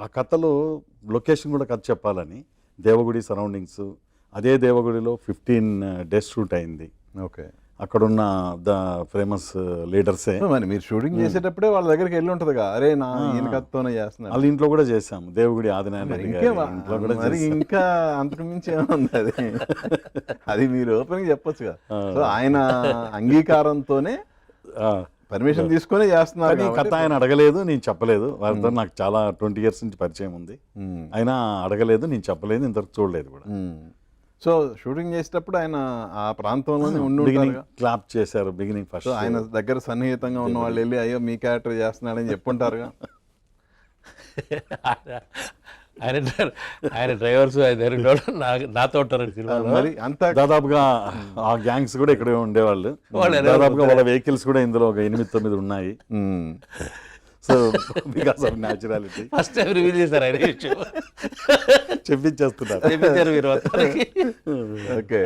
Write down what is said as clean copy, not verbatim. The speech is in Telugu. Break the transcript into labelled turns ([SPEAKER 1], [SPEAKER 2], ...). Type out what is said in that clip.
[SPEAKER 1] ఆ కథలో లొకేషన్ కూడా కథ చెప్పాలని దేవగుడి సరౌండింగ్స్, అదే దేవగుడిలో 15 డేస్ షూట్ అయింది.
[SPEAKER 2] ఓకే.
[SPEAKER 1] అక్కడున్న ద ఫేమస్ లీడర్సే.
[SPEAKER 2] మరి మీరు షూటింగ్ చేసేటప్పుడే వాళ్ళ దగ్గరికి వెళ్ళి ఉంటుందిగా, అరే నా ఈయన కథతోనే చేస్తున్నారు.
[SPEAKER 1] వాళ్ళ ఇంట్లో కూడా చేసాం, దేవగుడి ఆదినారాయణ రెడ్డి గారి ఇంట్లో కూడా
[SPEAKER 2] మరి
[SPEAKER 1] చేసాం.
[SPEAKER 2] ఇంకా అంతకు మించి ఏముంది అది. అది మీరు ఓపెన్ చెప్పొచ్చుగా. సో ఆయన అంగీకారంతోనే
[SPEAKER 1] ఆ,
[SPEAKER 2] పర్మిషన్ తీసుకొని చేస్తున్నారు
[SPEAKER 1] కానీ కథ ఆయన అడగలేదు, నేను చెప్పలేదు. వారితో నాకు చాలా 20 years నుంచి పరిచయం ఉంది. అయినా అడగలేదు, నేను చెప్పలేదు, ఇంతవరకు చూడలేదు కూడా.
[SPEAKER 2] సో షూటింగ్ చేసేటప్పుడు ఆయన ఆ ప్రాంతంలోనే ఉండి
[SPEAKER 1] బిగినింగ్
[SPEAKER 2] ఉంటారుగా.
[SPEAKER 1] క్లాప్ చేశారు, బిగినింగ్
[SPEAKER 2] సో
[SPEAKER 1] ఫస్ట్.
[SPEAKER 2] ఆయన దగ్గర సన్నిహితంగా ఉన్న వాళ్ళు వెళ్ళి అయ్యో మీ క్యారెక్టర్ చేస్తున్నాడని చెప్పుంటారుగా.
[SPEAKER 3] ఆయన డ్రైవర్స్ నాతో ఉంటారు సినిమాలో.
[SPEAKER 2] మరి అంత
[SPEAKER 1] దాదాపుగా ఆ గ్యాంగ్స్ కూడా ఇక్కడ ఉండేవాళ్ళు. దాదాపుగా వాళ్ళ వెహికల్స్ కూడా ఇందులో ఒక 8-9 ఉన్నాయి. So because of naturality
[SPEAKER 3] first time reveal చేశారు ఆయన విషయం.
[SPEAKER 1] చెప్పించేస్తున్నారు.
[SPEAKER 3] చెప్పించారు మీరు మొత్తానికి.
[SPEAKER 2] ఓకే.